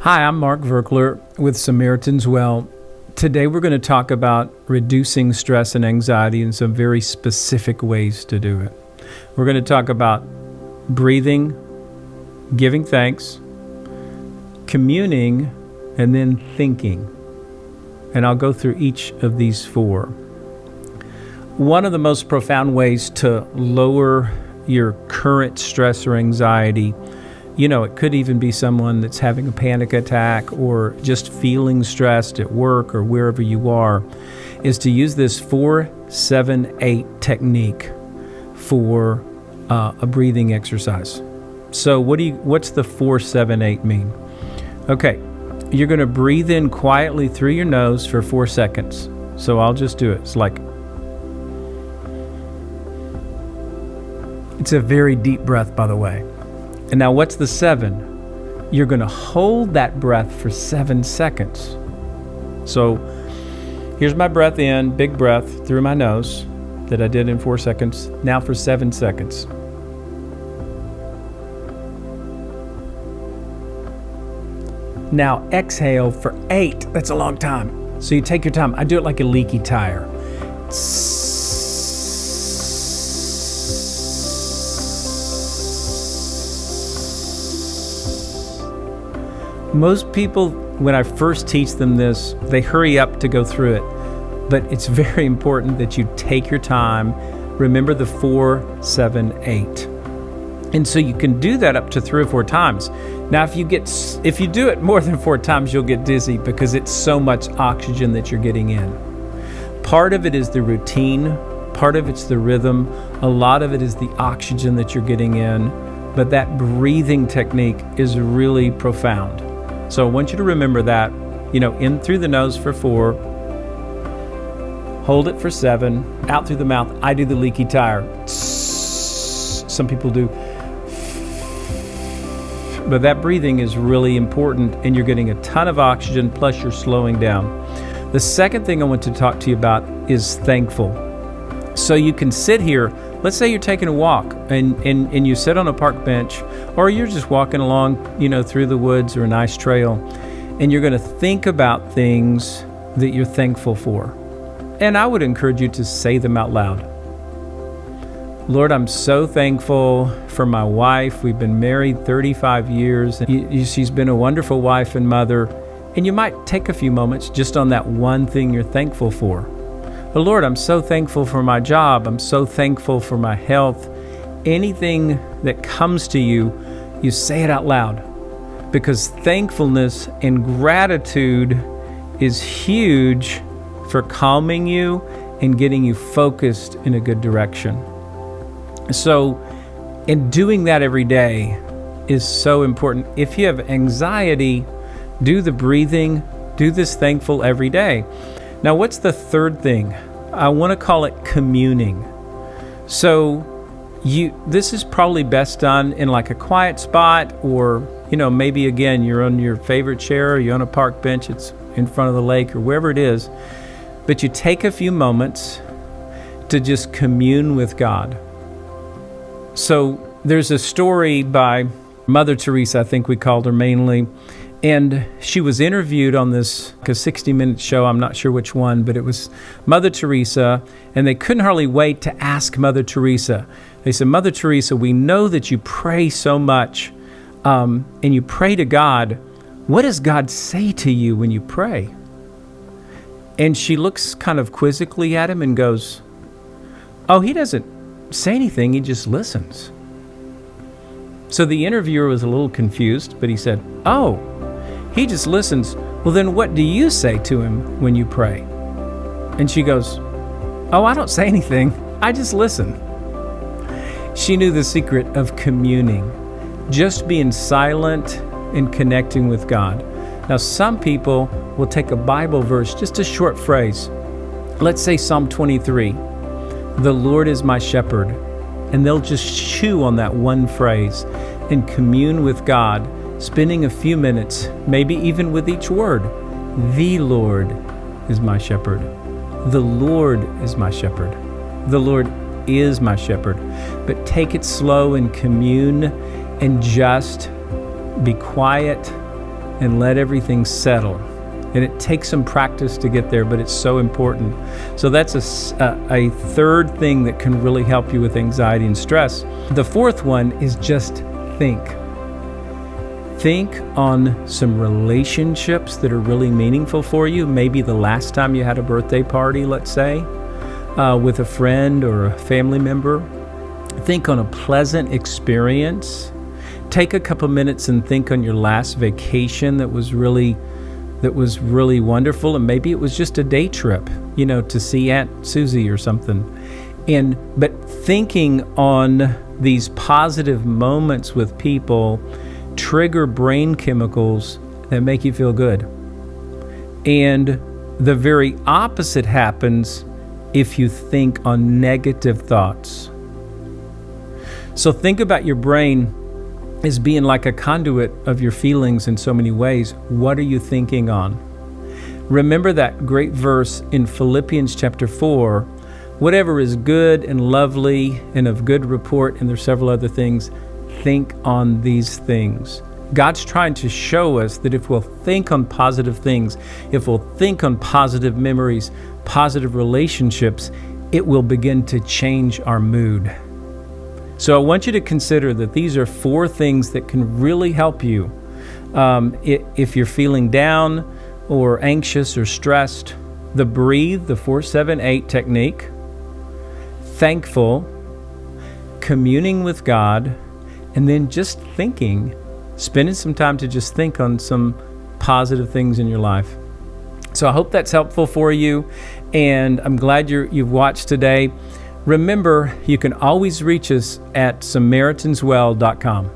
Hi, I'm Mark Verkler with Samaritan's Well. Today we're going to talk about reducing stress and anxiety in some very specific ways to do it. We're going to talk about breathing, giving thanks, communing, and then thinking. And I'll go through each of these four. One of the most profound ways to lower your current stress or anxiety, it could even be someone that's having a panic attack or just feeling stressed at work or wherever you are, is to use this 4-7-8 technique for a breathing exercise. So what's the 4-7-8 mean? Okay, you're going to breathe in quietly through your nose for 4 seconds. So I'll just do it. It's a very deep breath, by the way. And now what's the 7? You're going to hold that breath for 7 seconds. So here's my breath in, big breath through my nose that I did in 4 seconds. Now for 7 seconds. Now exhale for 8. That's a long time. So you take your time. I do it like a leaky tire. Most people, when I first teach them this, they hurry up to go through it. But it's very important that you take your time. Remember the 4-7-8. And so you can do that up to 3 or 4 times. Now, if you do it more than 4 times, you'll get dizzy because it's so much oxygen that you're getting in. Part of it is the routine. Part of it's the rhythm. A lot of it is the oxygen that you're getting in. But that breathing technique is really profound. So I want you to remember that, in through the nose for 4, hold it for 7, out through the mouth. I do the leaky tire. Some people do. But that breathing is really important, and you're getting a ton of oxygen, plus you're slowing down. The second thing I want to talk to you about is thankful. So you can sit here. Let's say you're taking a walk and you sit on a park bench, or you're just walking along, through the woods or a nice trail, and you're going to think about things that you're thankful for. And I would encourage you to say them out loud. Lord, I'm so thankful for my wife. We've been married 35 years. And she's been a wonderful wife and mother. And you might take a few moments just on that one thing you're thankful for. But Lord, I'm so thankful for my job. I'm so thankful for my health. Anything that comes to you, you say it out loud. Because thankfulness and gratitude is huge for calming you and getting you focused in a good direction. So, in doing that every day is so important. If you have anxiety, do the breathing, do this thankful every day. Now, what's the third thing? I want to call it communing. So, this is probably best done in like a quiet spot, or, maybe again, you're on your favorite chair, or you're on a park bench, it's in front of the lake, or wherever it is. But you take a few moments to just commune with God. So there's a story by Mother Teresa, I think we called her mainly, and she was interviewed on this 60-minute show. I'm not sure which one, but it was Mother Teresa, and they couldn't hardly wait to ask Mother Teresa. They said, Mother Teresa, we know that you pray so much, and you pray to God. What does God say to you when you pray? And she looks kind of quizzically at him and goes, oh, he doesn't say anything, he just listens. So the interviewer was a little confused, but he said, oh, he just listens. Well, then what do you say to him when you pray? And she goes, oh, I don't say anything, I just listen. She knew the secret of communing, just being silent and connecting with God. Now, some people will take a Bible verse, just a short phrase. Let's say Psalm 23. The Lord is my shepherd. And they'll just chew on that one phrase and commune with God, spending a few minutes, maybe even with each word. The Lord is my shepherd. The Lord is my shepherd. The Lord is my shepherd. But take it slow and commune and just be quiet and let everything settle. And it takes some practice to get there, but it's so important. So that's a third thing that can really help you with anxiety and stress. The fourth one is just think. Think on some relationships that are really meaningful for you. Maybe the last time you had a birthday party, let's say, with a friend or a family member. Think on a pleasant experience. Take a couple minutes and think on your last vacation that was really wonderful, and maybe it was just a day trip, to see Aunt Susie or something. But thinking on these positive moments with people trigger brain chemicals that make you feel good. And the very opposite happens if you think on negative thoughts. So think about your brain as being like a conduit of your feelings in so many ways. What are you thinking on? Remember that great verse in Philippians chapter 4, whatever is good and lovely and of good report, and there's several other things, think on these things. God's trying to show us that if we'll think on positive things, if we'll think on positive memories, positive relationships, it will begin to change our mood. So I want you to consider that these are 4 things that can really help you if you're feeling down or anxious or stressed. The breathe, the 4-7-8 technique, thankful, communing with God, and then just thinking, spending some time to just think on some positive things in your life. So I hope that's helpful for you, and I'm glad you've watched today. Remember, you can always reach us at SamaritansWell.com.